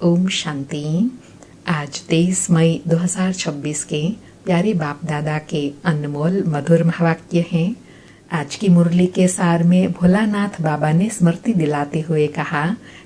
ओम शांति। आज 23 मई 2026 के प्यारे बाप दादा के अनमोल मधुर महावाक्य हैं। आज की मुरली के सार में भोलानाथ बाबा ने स्मृति दिलाते हुए कहा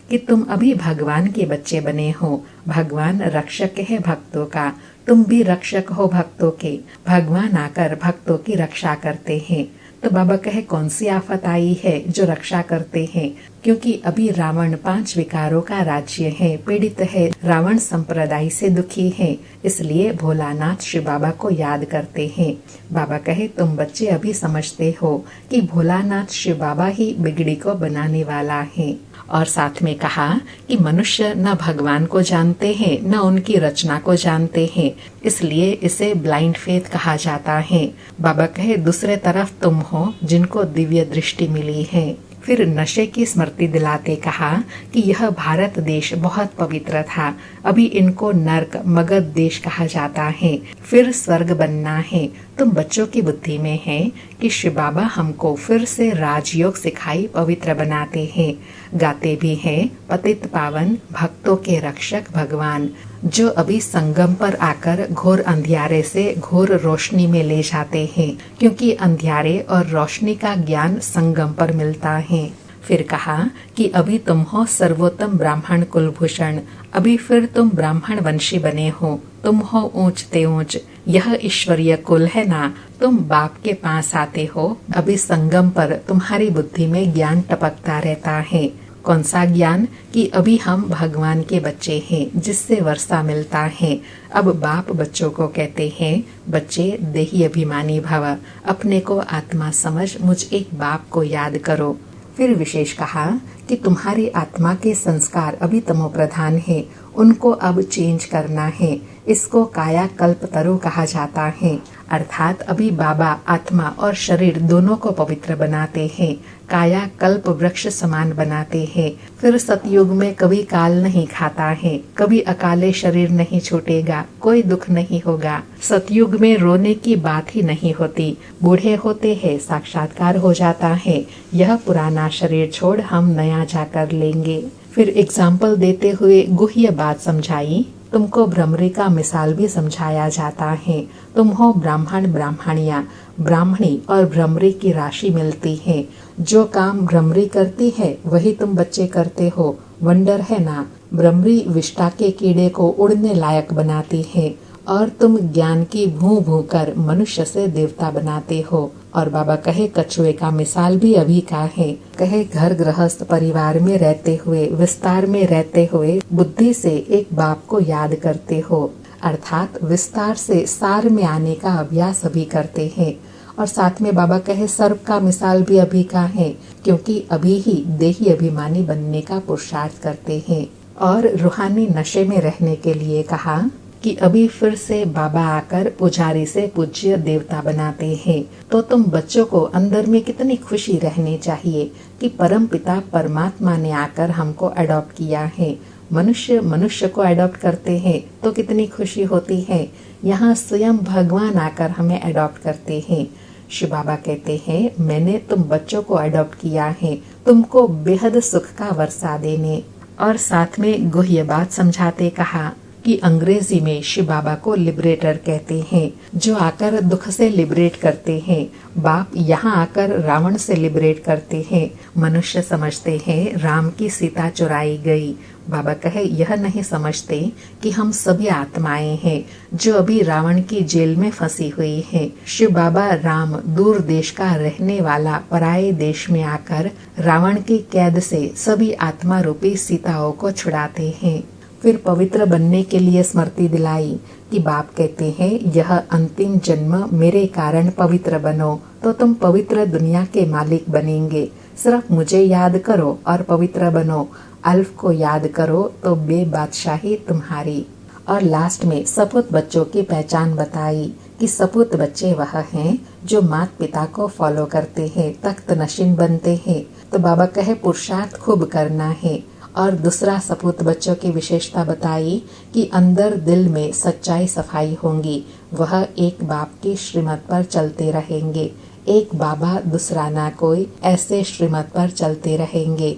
कि तुम अभी भगवान के बच्चे बने हो। भगवान रक्षक है भक्तों का, तुम भी रक्षक हो भक्तों के। भगवान आकर भक्तों की रक्षा करते हैं। तो बाबा कहे कौन सी आफत आई है जो रक्षा करते हैं, क्योंकि अभी रावण 5 विकारों का राज्य है, पीड़ित है, रावण संप्रदाय से दुखी है, इसलिए भोलानाथ शिव बाबा को याद करते हैं। बाबा कहे तुम बच्चे अभी समझते हो कि भोलानाथ शिव बाबा ही बिगड़ी को बनाने वाला है। और साथ में कहा कि मनुष्य न भगवान को जानते हैं न उनकी रचना को जानते हैं, इसलिए इसे ब्लाइंड फेथ कहा जाता है। बाबा कहे दूसरे तरफ तुम हो जिनको दिव्य दृष्टि मिली है। फिर नशे की स्मृति दिलाते कहा कि यह भारत देश बहुत पवित्र था, अभी इनको नर्क मगध देश कहा जाता है, फिर स्वर्ग बनना है। तुम बच्चों की बुद्धि में है कि शिव बाबा हमको फिर से राजयोग सिखाई पवित्र बनाते हैं। गाते भी हैं पतित पावन भक्तों के रक्षक भगवान, जो अभी संगम पर आकर घोर अंधियारे से घोर रोशनी में ले जाते हैं, क्योंकि अंधियारे और रोशनी का ज्ञान संगम पर मिलता है। फिर कहा कि अभी तुम हो सर्वोत्तम ब्राह्मण कुलभूषण, अभी फिर तुम ब्राह्मण वंशी बने हो, तुम हो ऊंचते ऊंच, यह ईश्वरीय कुल है ना, तुम बाप के पास आते हो। अभी संगम पर तुम्हारी बुद्धि में ज्ञान टपकता रहता है। कौन सा ज्ञान? कि अभी हम भगवान के बच्चे हैं, जिससे वर्षा मिलता है। अब बाप बच्चों को कहते हैं, बच्चे देही अभिमानी भव, अपने को आत्मा समझ मुझ एक बाप को याद करो। फिर विशेष कहा कि तुम्हारी आत्मा के संस्कार अभी तमो प्रधान है, उनको अब चेंज करना है। इसको काया कल्पतरु कहा जाता है, अर्थात अभी बाबा आत्मा और शरीर दोनों को पवित्र बनाते हैं, काया कल्प वृक्ष समान बनाते हैं। फिर सतयुग में कभी काल नहीं खाता है, कभी अकाले शरीर नहीं छूटेगा, कोई दुख नहीं होगा। सतयुग में रोने की बात ही नहीं होती, बूढ़े होते हैं, साक्षात्कार हो जाता है। यह पुराना शरीर छोड़ हम नया जाकर लेंगे। फिर एग्जाम्पल देते हुए गुह्य बात समझाई। तुमको भ्रमरी का मिसाल भी समझाया जाता है। तुम हो ब्राह्मण ब्राह्मणिया, ब्राह्मणी और भ्रमरी की राशि मिलती है। जो काम भ्रमरी करती है वही तुम बच्चे करते हो। वंडर है ना, भ्रमरी विष्टा के कीड़े को उड़ने लायक बनाती है और तुम ज्ञान की भू भू कर मनुष्य से देवता बनाते हो। और बाबा कहे कछुए का मिसाल भी अभी का है। कहे घर गृहस्थ परिवार में रहते हुए, विस्तार में रहते हुए बुद्धि से एक बाप को याद करते हो, अर्थात विस्तार से सार में आने का अभ्यास अभी करते हैं। और साथ में बाबा कहे सर्प का मिसाल भी अभी का है, क्योंकि अभी ही देही अभिमानी बनने का पुरुषार्थ करते हैं। और रूहानी नशे में रहने के लिए कहा कि अभी फिर से बाबा आकर पुजारी से पूज्य देवता बनाते हैं। तो तुम बच्चों को अंदर में कितनी खुशी रहनी चाहिए कि परम पिता परमात्मा ने आकर हमको अडॉप्ट किया है। मनुष्य मनुष्य को अडॉप्ट करते हैं तो कितनी खुशी होती है। यहाँ स्वयं भगवान आकर हमें अडॉप्ट करते हैं। शिव बाबा कहते हैं, मैंने तुम बच्चों को अडॉप्ट किया है, तुमको बेहद सुख का वर्षा देने। और साथ में गुह्य बात समझाते कहा कि अंग्रेजी में शिव बाबा को लिबरेटर कहते हैं, जो आकर दुख से लिबरेट करते हैं। बाप यहाँ आकर रावण से लिबरेट करते हैं। मनुष्य समझते हैं राम की सीता चुराई गई। बाबा कहे यह नहीं समझते कि हम सभी आत्माएं हैं जो अभी रावण की जेल में फंसी हुई हैं। शिव बाबा राम दूर देश का रहने वाला पराये देश में आकर रावण की कैद से सभी आत्मा रूपी सीताओं को छुड़ाते हैं। फिर पवित्र बनने के लिए स्मृति दिलाई कि बाप कहते हैं, यह अंतिम जन्म मेरे कारण पवित्र बनो तो तुम पवित्र दुनिया के मालिक बनेंगे। सिर्फ मुझे याद करो और पवित्र बनो। अल्फ को याद करो तो बेबादशाही तुम्हारी। और लास्ट में सपूत बच्चों की पहचान बताई कि सपूत बच्चे वह हैं जो माता पिता को फॉलो करते हैं, तख्त नशीन बनते हैं। तो बाबा कहे पुरुषार्थ खूब करना है। और दूसरा सपूत बच्चों की विशेषता बताई कि अंदर दिल में सच्चाई सफाई होंगी। वह एक बाप की श्रीमत पर चलते रहेंगे, एक बाबा दूसरा ना कोई, ऐसे श्रीमत पर चलते रहेंगे।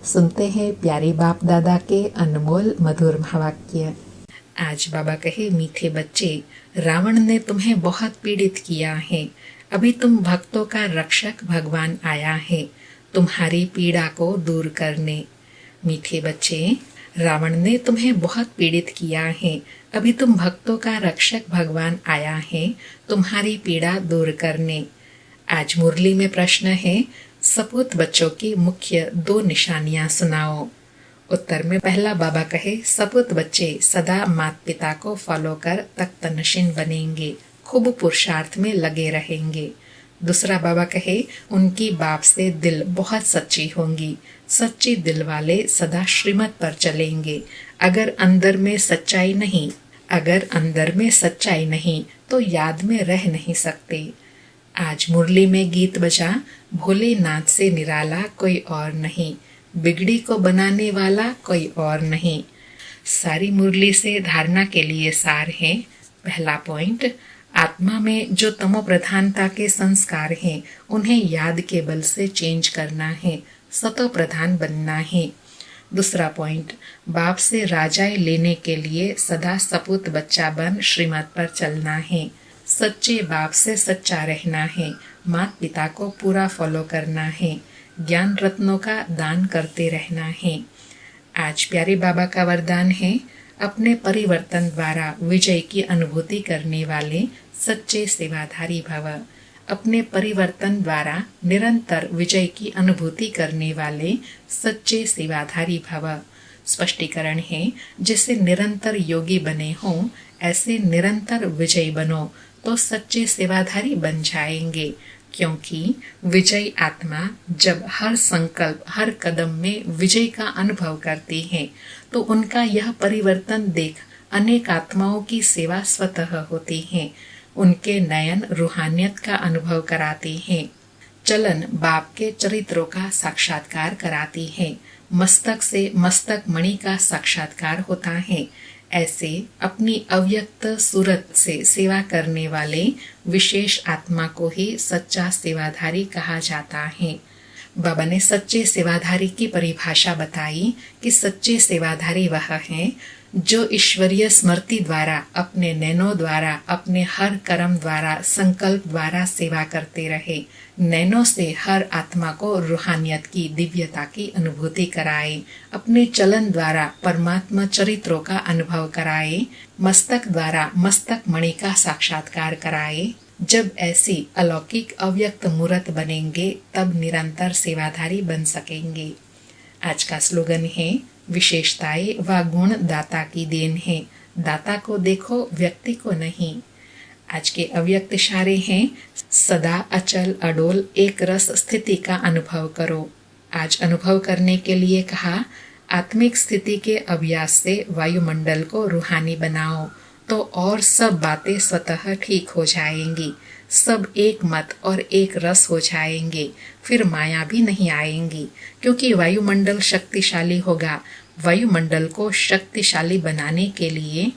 सुनते हैं प्यारे बाप दादा के अनमोल मधुर महावाक्य। आज बाबा कहे, मीठे बच्चे, रावण ने तुम्हें बहुत पीड़ित किया है। अभी तुम भक्तों का रक्षक भगवान आया है तुम्हारी पीड़ा को दूर करने। मीठे बच्चे, रावण ने तुम्हें बहुत पीड़ित किया है। अभी तुम भक्तों का रक्षक भगवान आया है तुम्हारी पीड़ा दूर करने। आज मुरली में प्रश्न है, सपूत बच्चों की मुख्य 2 निशानियां सुनाओ। उत्तर में पहला बाबा कहे, सपूत बच्चे सदा माता पिता को फॉलो कर तख्तनशीन बनेंगे, खूब पुरुषार्थ में लगे रहेंगे। दूसरा बाबा कहे, उनकी बाप से दिल बहुत सच्ची होंगी, सच्ची दिल वाले सदा श्रीमत पर चलेंगे। अगर अंदर में सच्चाई नहीं तो याद में रह नहीं सकते। आज मुरली में गीत बजा, भोलेनाथ से निराला कोई और नहीं, बिगड़ी को बनाने वाला कोई और नहीं। सारी मुरली से धारणा के लिए सार है। पहला पॉइंट, आत्मा में जो तमो प्रधानता के संस्कार हैं उन्हें याद के बल से चेंज करना है, सतो प्रधान बनना है। दूसरा पॉइंट, बाप से राजाई लेने के लिए सदा सपूत बच्चा बन श्रीमत पर चलना है, सच्चे बाप से सच्चा रहना है, माता पिता को पूरा फॉलो करना है, ज्ञान रत्नों का दान करते रहना है। आज प्यारे बाबा का वरदान है, अपने परिवर्तन द्वारा विजय की अनुभूति करने वाले सच्चे सेवाधारी भव। अपने परिवर्तन द्वारा निरंतर विजय की अनुभूति करने वाले सच्चे सेवाधारी भव। स्पष्टीकरण है, जैसे निरंतर योगी बने हों ऐसे निरंतर विजयी बनो तो सच्चे सेवाधारी बन जाएंगे। क्योंकि विजयी आत्मा जब हर संकल्प, हर कदम में विजय का अनुभव करती है तो उनका यह परिवर्तन देख अनेक आत्माओं की सेवा स्वतः होती है। उनके नयन रूहानियत का अनुभव कराती हैं। चलन बाप के चरित्रों का साक्षात्कार कराती है। मस्तक से मस्तक मणि का साक्षात्कार होता है। ऐसे अपनी अव्यक्त सूरत से सेवा करने वाले विशेष आत्मा को ही सच्चा सेवाधारी कहा जाता है। बाबा ने सच्चे सेवाधारी की परिभाषा बताई कि सच्चे सेवाधारी वह हैं जो ईश्वरीय स्मृति द्वारा, अपने नैनों द्वारा, अपने हर कर्म द्वारा, संकल्प द्वारा सेवा करते रहे। नैनों से हर आत्मा को रूहानियत की दिव्यता की अनुभूति कराए, अपने चलन द्वारा परमात्मा चरित्रों का अनुभव कराए, मस्तक द्वारा मस्तक मणि का साक्षात्कार कराए। जब ऐसी अलौकिक अव्यक्त मूर्त बनेंगे तब निरंतर सेवाधारी बन सकेंगे। आज का स्लोगन है, विशेषताएं व गुण दाता की देन है, दाता को देखो व्यक्ति को नहीं। आज के अव्यक्त इशारे हैं, सदा अचल अडोल एक रस स्थिति का अनुभव करो। आज अनुभव करने के लिए कहा, आत्मिक स्थिति के अभ्यास से वायुमंडल को रूहानी बनाओ तो और सब बातें स्वतः ठीक हो जाएंगी। सब एक मत और एक रस हो जाएंगे, फिर माया भी नहीं आएंगी, क्योंकि वायुमंडल शक्तिशाली होगा। वायुमंडल को शक्तिशाली बनाने के लिए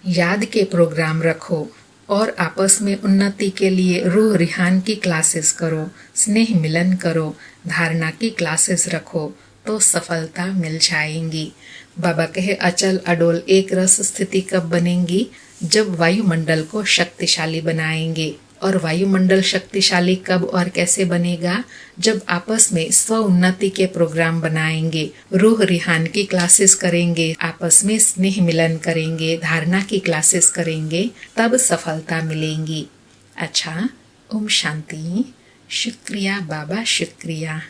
याद के प्रोग्राम रखो और आपस में उन्नति के लिए रूह रिहान की क्लासेस करो, स्नेह मिलन करो, धारणा की क्लासेस रखो तो सफलता मिल जाएंगी। बाबा कहे, अचल अडोल एक रस स्थिति कब बनेंगी? जब वायुमंडल को शक्तिशाली बनाएंगे। और वायुमंडल शक्तिशाली कब और कैसे बनेगा? जब आपस में स्व उन्नति के प्रोग्राम बनाएंगे, रूह रिहान की क्लासेस करेंगे, आपस में स्नेह मिलन करेंगे, धारणा की क्लासेस करेंगे, तब सफलता मिलेंगी। अच्छा, ओम शांति। शुक्रिया बाबा, शुक्रिया।